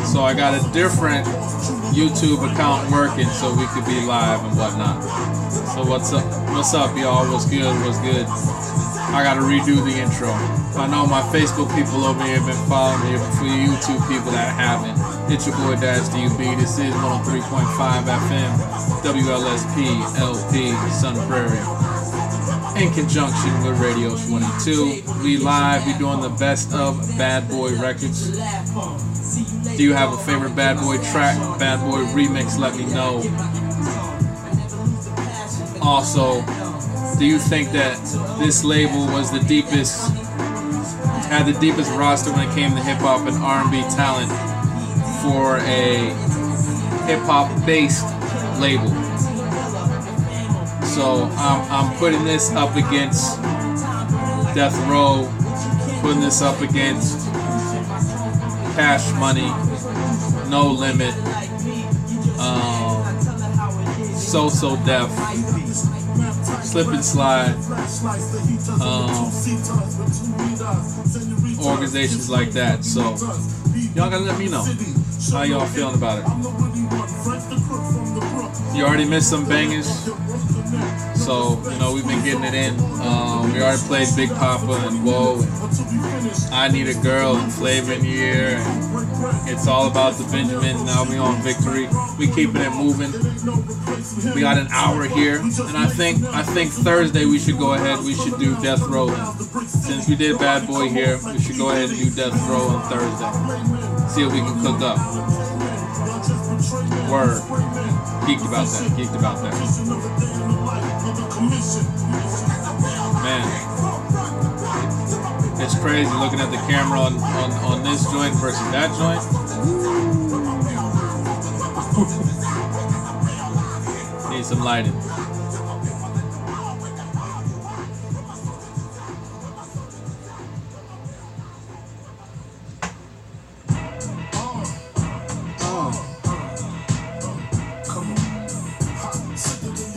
So I got a different YouTube account working so we could be live and whatnot. So what's up? What's up, y'all? What's good? What's good? I gotta redo the intro. I know my Facebook people over here have been following me. For you YouTube people that haven't, it's your boy Dash DUB. This is 103.5 FM, WLSP LP, Sun Prairie. In conjunction with Radio 22, we live. We doing the best of Bad Boy records. Do you have a favorite Bad Boy track, Bad Boy remix? Let me know. Also, do you think that this label was the deepest, had the deepest roster when it came to hip hop and R&B talent for a hip hop based label? So I'm putting this up against Death Row, putting this up against Cash Money, No Limit, So Def, Slip and Slide, organizations like that. So y'all gotta let me know how y'all feeling about it. You already missed some bangers, so you know we've been getting it in. We already played Big Papa and Whoa, and I Need a Girl and Flavor in the Year, and It's All About the Benjamins. Now we on Victory. We keeping it moving. We got an hour here, and I think Thursday we should go ahead. We should do Death Row. Since we did Bad Boy here, we should go ahead and do Death Row on Thursday. See if we can cook up. Word. Geeked about that. Man, it's crazy looking at the camera on this joint versus that joint. Need some lighting.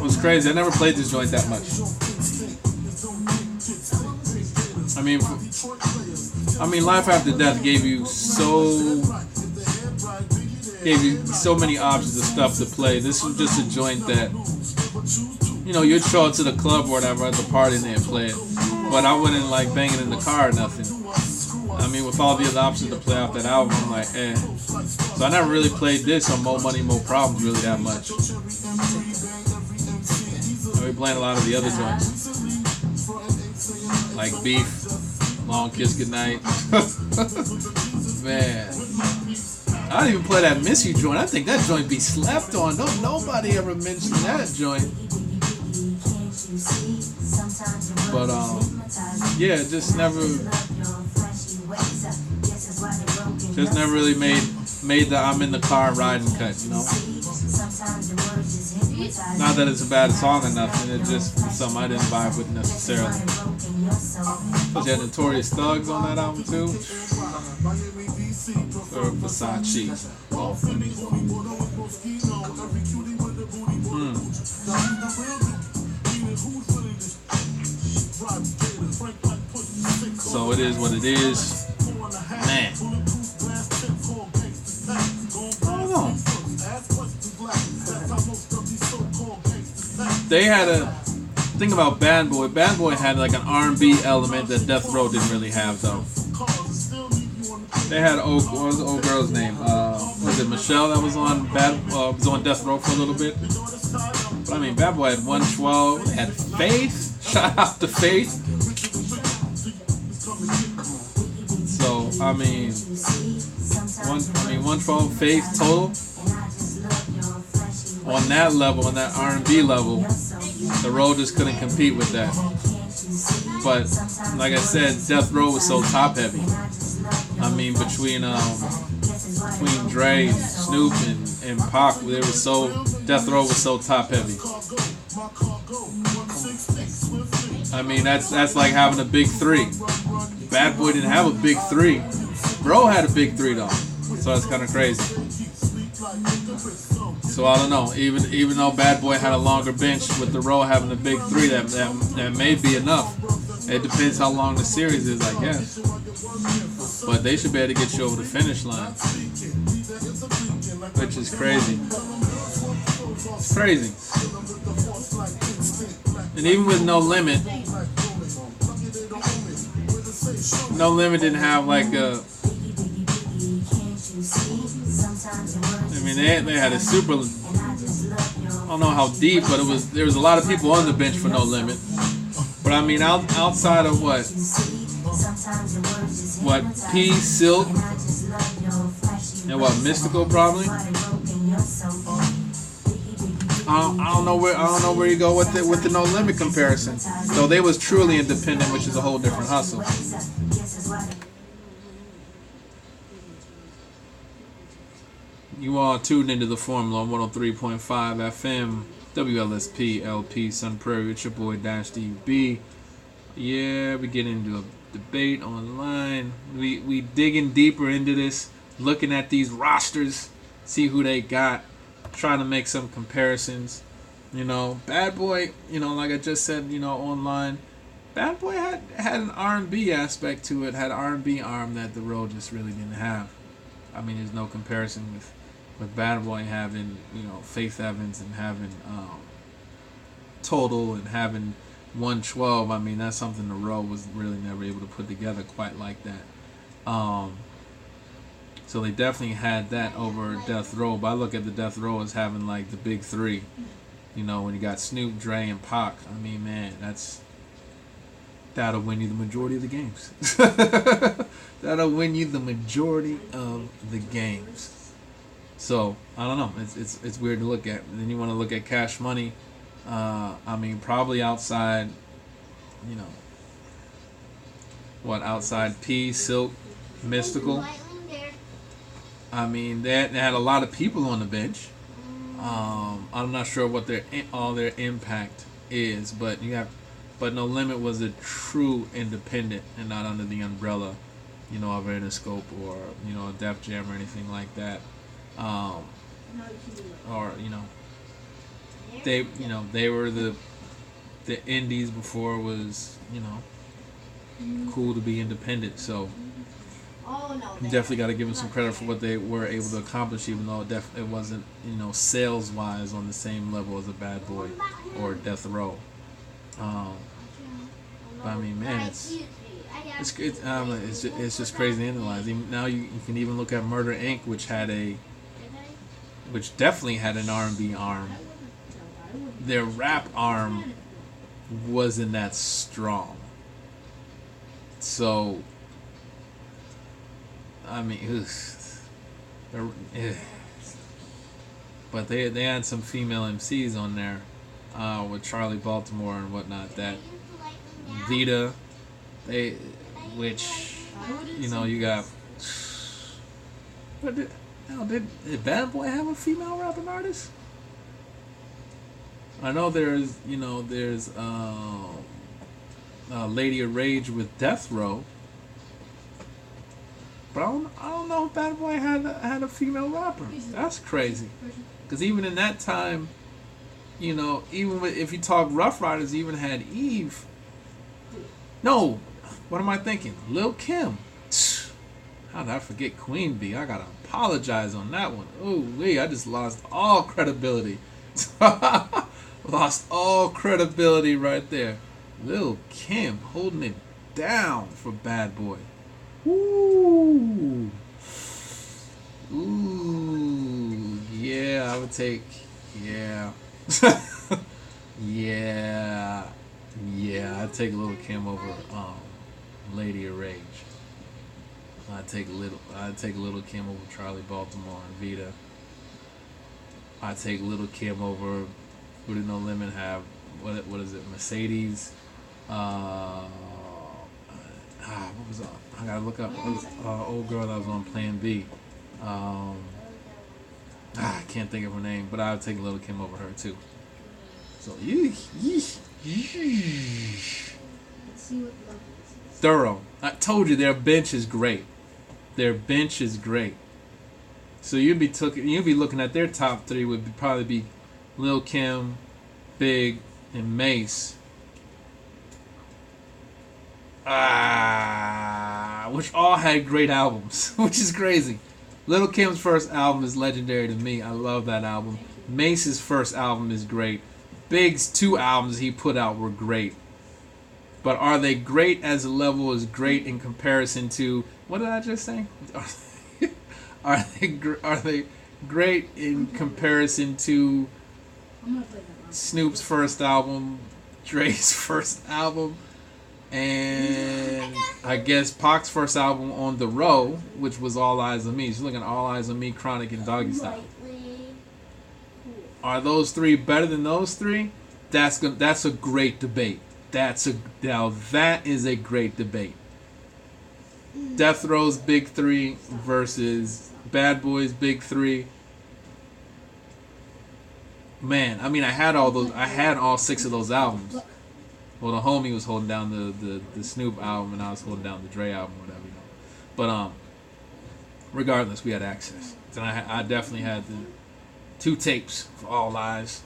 What's crazy, I never played this joint that much. I mean, Life After Death gave you so many options of stuff to play. This was just a joint that, you know, you'd show up to the club or whatever at the party and they'd play it. But I wouldn't like bang it in the car or nothing. I mean, with all the other options to play off that album, I'm like, eh. So I never really played this on Mo Money, Mo Problems really that much. We're playing a lot of the other joints, like Beef, Long Kiss Goodnight. Man, I don't even play that Miss You joint. I think that joint be slept on. Don't nobody ever mention that joint. But yeah, just never really made the I'm in the car riding cut, you know. Not that it's a bad song or nothing, it's just something I didn't vibe with necessarily. But you had Notorious Thugs on that album too. Or Versace. So it is what it is. Man. I don't know. They had a thing about Bad Boy. Bad Boy had like an R&B element that Death Row didn't really have though. They had what was the old girl's name? Was it Michelle that was on was on Death Row for a little bit? But I mean, Bad Boy had 112. They had Faith. Shout out to Faith. So I mean, 112 Faith total. On that level, on that R&B level, the Row just couldn't compete with that. But like I said, Death Row was so top heavy. I mean, between Dre, Snoop, and Pac, Death Row was so top heavy. I mean, that's like having a big three. Bad Boy didn't have a big three. Bro had a big three though, so that's kind of crazy. So I don't know. Even though Bad Boy had a longer bench, with the Row having a big three, that may be enough. It depends how long the series is, I guess. But they should be able to get you over the finish line. which is crazy. It's crazy. And even with No Limit, No Limit didn't have like a. I mean, they had a super. I don't know how deep, but there was a lot of people on the bench for No Limit. But I mean, outside of what P, Silk, and what Mystical probably. I don't know where you go with the No Limit comparison. Though they was truly independent, which is a whole different hustle. You all tuned into the Formula 103.5 FM, WLSP, LP, Sun Prairie. It's your boy Dash DB. Yeah, we get into a debate online. We digging deeper into this, looking at these rosters, see who they got, trying to make some comparisons. You know, Bad Boy, you know, like I just said, you know, online, Bad Boy had an R&B aspect to it, had an R&B arm that the Road just really didn't have. I mean, there's no comparison with Bad Boy having, you know, Faith Evans and having Total and having 112. I mean, that's something the Road was really never able to put together quite like that. So they definitely had that over Death Row. But I look at the Death Row as having like the big three. You know, when you got Snoop, Dre, and Pac. I mean, man, that'll win you the majority of the games. That'll win you the majority of the games. So I don't know. It's weird to look at. And then you want to look at Cash Money. I mean, probably outside. You know, outside P, Silk, Mystical. I mean, they had a lot of people on the bench. I'm not sure what all their impact is, but No Limit was a true independent and not under the umbrella, you know, of Interscope or, you know, Def Jam or anything like that. Or, you know, they were the indies before it was, you know, cool to be independent. So you definitely got to give them some credit for what they were able to accomplish, even though it wasn't, you know, sales wise on the same level as a Bad Boy or Death Row. But I mean, man, it's just crazy to analyze. Even now you can even look at Murder Inc., which definitely had an R&B arm. Their rap arm wasn't that strong. So I mean, but they had some female MCs on there with Charlie Baltimore and whatnot. That Vita, which you know you got. But did Bad Boy have a female rapping artist? I know there's Lady of Rage with Death Row. But I don't know if Bad Boy had a female rapper. That's crazy. Because even in that time, you know, if you talk Rough Riders, even had Eve. No, what am I thinking? Lil' Kim. How did I forget Queen Bee? I gotta apologize on that one. Ooh, I just lost all credibility. Lost all credibility right there. Lil' Kim holding it down for Bad Boy. Ooh, yeah, I would take, yeah, I'd take Lil' Kim over Lady of Rage. I'd take Lil' Kim over Charlie Baltimore and Vita. I'd take Lil' Kim over, who did No Limit have? What is it? Mercedes. What was I gotta look up old girl that was on Plan B. I can't think of her name, but I would take Lil' Kim over her too. So thorough. I told you their bench is great. Their bench is great. So you'd be looking at their top three would probably be Lil' Kim, Big, and Mace. Which all had great albums, which is crazy. Little Kim's first album is legendary to me. I love that album. Mace's first album is great. Big's 2 albums he put out were great. But are they great as a level as great in comparison to, what did I just say? Are they great in comparison to Snoop's first album, Dre's first album, and I guess Pac's first album On the Row, which was All Eyes on Me. She's looking at All Eyes on Me, Chronic, and Doggy Style. Are those 3 better than those 3? That's a great debate. That is a great debate. Death Row's Big 3 versus Bad Boy's Big 3. Man, I mean, I had all 6 of those albums. Well, the homie was holding down the Snoop album, and I was holding down the Dre album, whatever, you know. But regardless, we had access. And I definitely had the 2 tapes for All Eyes.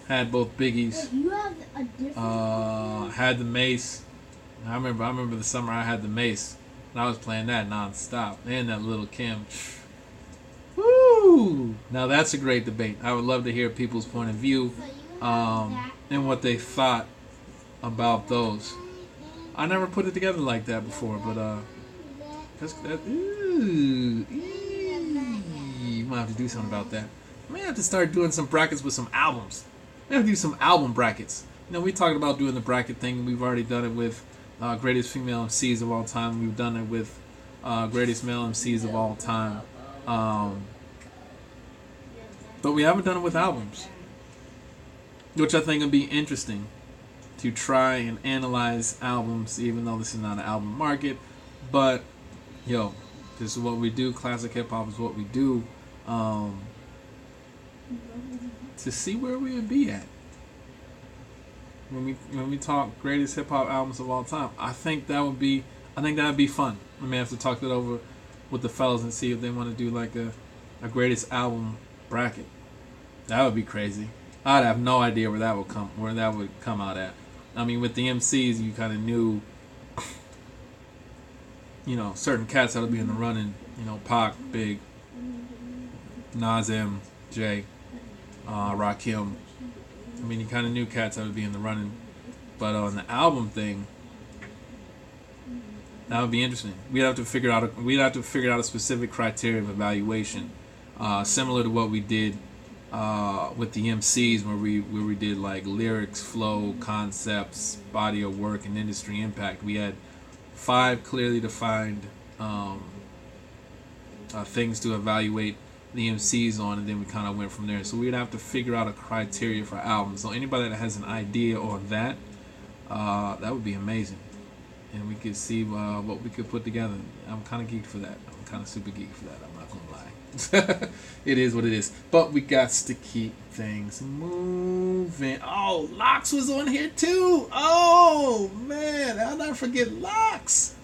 Had both Biggies. You have a different had the Mace. I remember the summer I had the Mace, and I was playing that nonstop. And that Little Kim. Woo! Now that's a great debate. I would love to hear people's point of view, and what they thought about those. I never put it together like that before, but you might have to do something about that. I may have to start doing some brackets with some albums. I have to do some album brackets. You know, we talked about doing the bracket thing. We've already done it with greatest female MCs of all time. We've done it with greatest male MCs of all time. But we haven't done it with albums, which I think would be interesting to try and analyze albums, even though this is not an album market. But, yo, this is what we do. Classic hip hop is what we do. To see where we would be at when we talk greatest hip hop albums of all time. I think that would be fun. I may have to talk that over with the fellas and see if they want to do like a greatest album bracket. That would be crazy. I'd have no idea where that would come out at. I mean, with the MCs, you kind of knew, you know, certain cats that would be in the running. You know, Pac, Big, Nas M, Jay, Rakim. I mean, you kind of knew cats that would be in the running. But on the album thing, that would be interesting. We'd have to figure out a specific criteria of evaluation, similar to what we did with the MCs, where we did like lyrics, flow, concepts, body of work, and industry impact. We had 5 clearly defined things to evaluate the MCs on, and then we kind of went from there. So we'd have to figure out a criteria for albums. So anybody that has an idea on that, that would be amazing, and we could see what we could put together. I'm kind of geeked for that. I'm kind of super geeked for that. I'm not gonna lie. It is what it is. But we got to keep things moving. Oh, Lox was on here too. Oh man, I'll never forget Lox.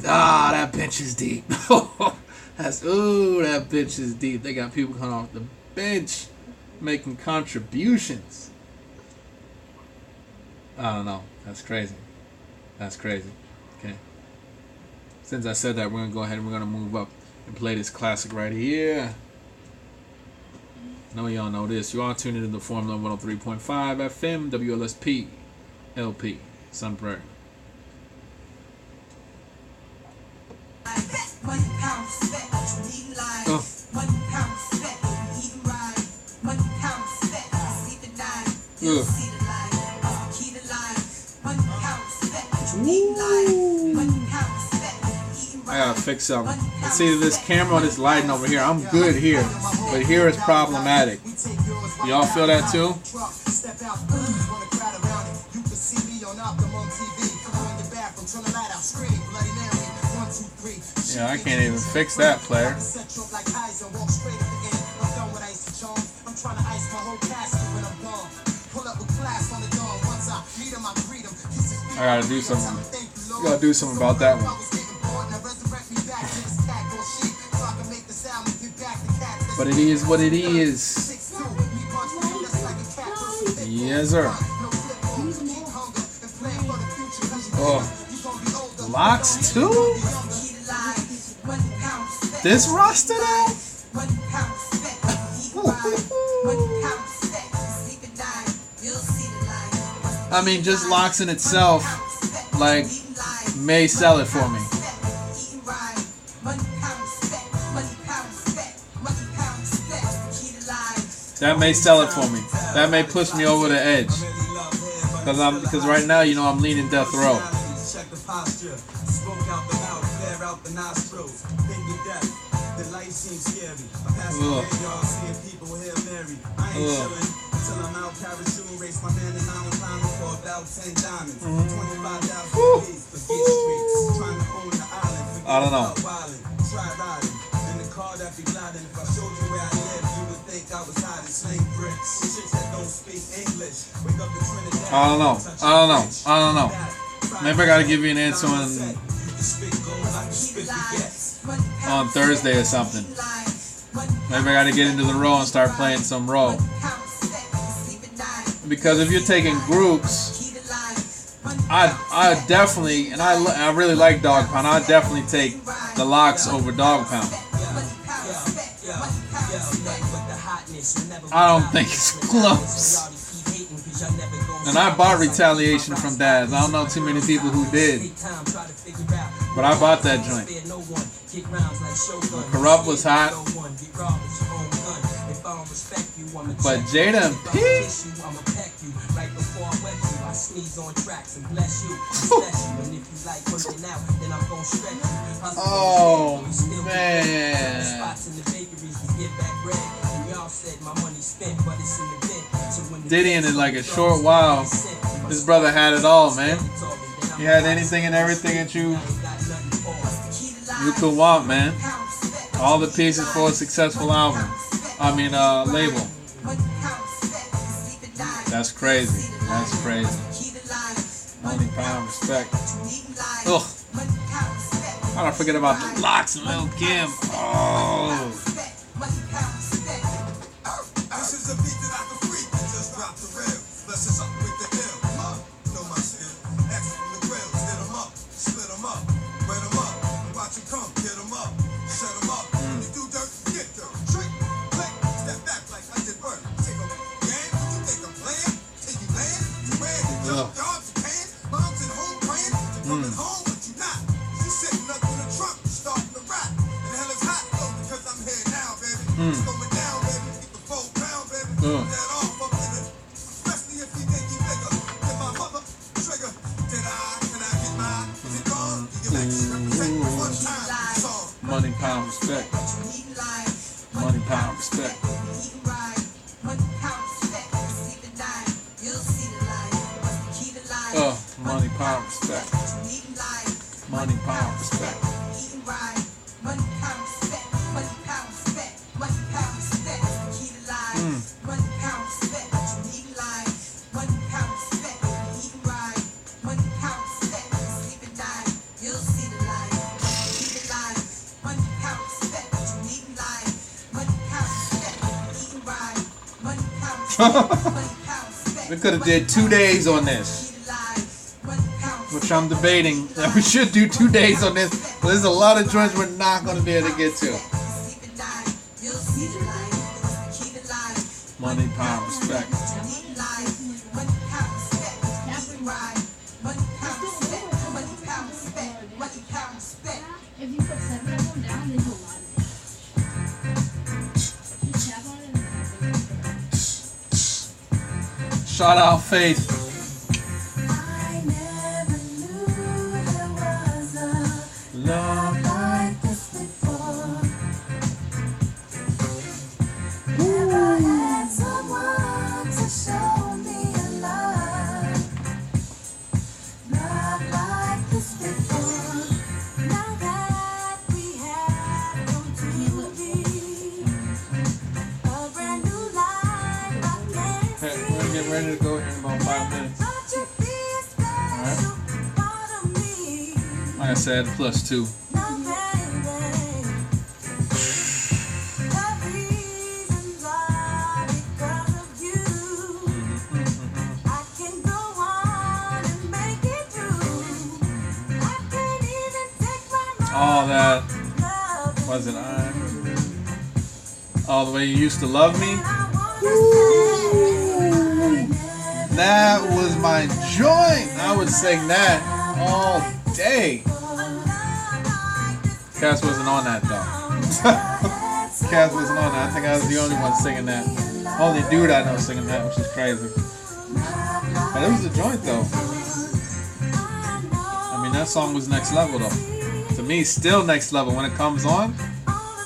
Ah, that bench is deep. That bench is deep. They got people coming off the bench making contributions. I don't know. That's crazy. That's crazy. Okay. Since I said that, we're going to go ahead and we're going to move up and play this classic right here. I know y'all know this. You are tuned into the Formula 103.5 FM, WLSP, LP, Sun Prairie. I gotta fix something. It's either this camera or this lighting over here. I'm good here, but here is problematic. Y'all feel that too? Yeah, I can't even fix that, player. I gotta do something. You gotta do something about that one. But it is what it is. Yes, sir. Oh, Lox too? this roster though? I mean, just locks in itself, like, may sell it for me. That may sell it for me. That may push me over the edge. Because right now, you know, I'm leaning death row. I don't know. I don't know. Maybe I gotta give you an answer on Thursday or something. Maybe I gotta get into the row and start playing some row. Because if you're taking groups, I definitely, and I really like Dog Pound. I definitely take the locks over Dog Pound. I don't think it's close. And I bought Retaliation from Daz. I don't know too many people who did, but I bought that joint. Corrupt was hot, but Jada and P. Oh man. Diddy in like a short while, this brother had it all, man. He had anything and everything that you could want, man. All the pieces for a successful album. Label. That's crazy. That's crazy. Money, power, respect. Ugh. How did I forget about the locks and Lil Kim? Oh. Money, power, respect. Money, power, respect. Money, power, respect. Money, power, respect. We could have did 2 days on this, which I'm debating that we should do 2 days on this. But there's a lot of joints we're not going to be able to get to. Money, power, respect. If you put 7 of them down, there's a lot of it. Shout out Faith. I never knew there was a love like this before. Never had someone to show me a love like this before. Now that we have come to be a brand new life, I can't Hey, we're getting ready to go here in about 5 minutes. Alright. Like I said, +2. Was it I? All the way you used to love me. That was my joint. I would sing that all day. Cass wasn't on that though. Cass wasn't on that. I think I was the only one singing that. Only dude I know singing that, which is crazy. But it was a joint though. I mean, that song was next level though. To me, still next level. When it comes on, I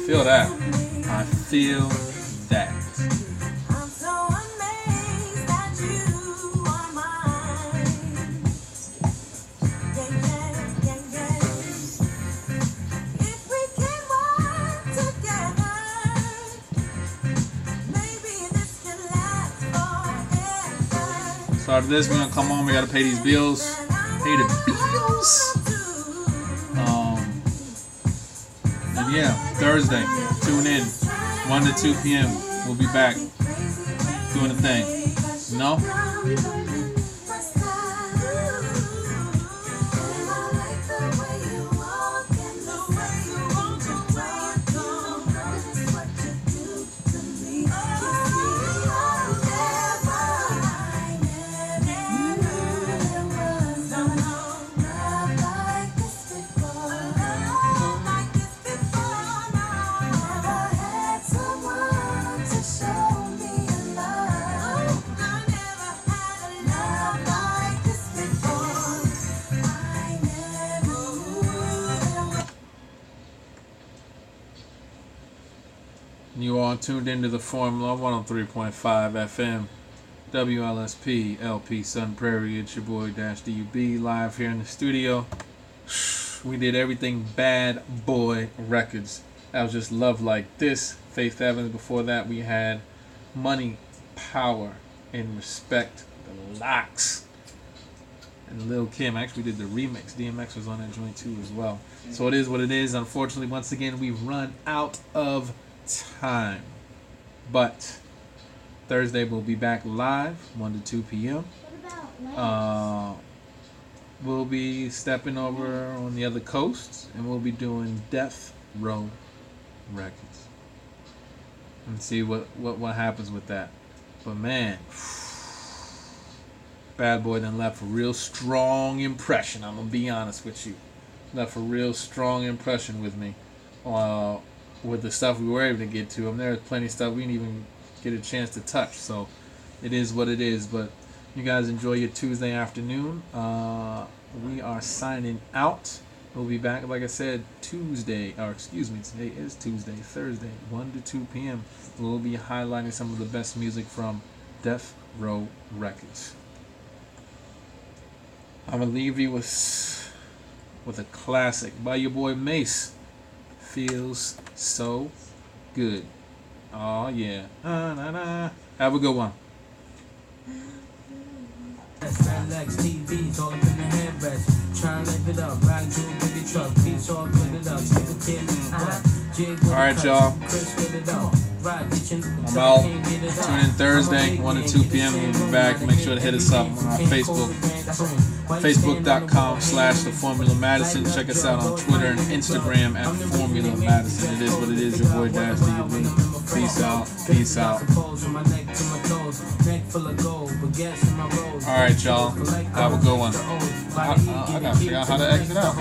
feel that. I feel that. I'm so amazed that you are mine. Yeah. If we can work together, maybe this can last forever. So after this, we're gonna come home. We gotta pay these bills. Pay the bills. And yeah, Thursday. Tune in, 1 to 2 p.m. We'll be back doing the thing. You know? You are tuned into the Formula 103.5 FM, WLSP, LP Sun Prairie. It's your boy Dash DUB live here in the studio. We did everything Bad Boy Records. That was just Love Like This. Faith Evans. Before that, we had Money, Power, and Respect, the Locks. And Lil Kim actually did the remix. DMX was on that joint too as well. So it is what it is. Unfortunately, once again, we've run out of time. But Thursday we'll be back live 1 to 2 p.m. What about We'll be stepping over on the other coasts and we'll be doing Death Row Records and see what happens with that. But man, Bad Boy done left a real strong impression. I'm gonna be honest with you, left a real strong impression with me. With the stuff we were able to get to. There's plenty of stuff we didn't even get a chance to touch. So it is what it is. But you guys enjoy your Tuesday afternoon. We are signing out. We'll be back, like I said, today is Tuesday, Thursday, 1 to 2 p.m. We'll be highlighting some of the best music from Death Row Records. I'm going to leave you with a classic by your boy Mace. Feels so good. Oh yeah. Have a good one. TVs all up in the headrest. Try and lift it up. Ride to a bigger truck. Beats all put it up. Take a kid. Alright, y'all. I'm out. Tune in Thursday, 1 to 2 p.m. We'll be back. Make sure to hit us up on our Facebook. Facebook.com/The Formula Madison. Check us out on Twitter and Instagram at Formula Madison. It is what it is. Your boy Dash DUB. Peace out. Peace out. Alright, y'all. Have a good one. I gotta figure out how to exit out.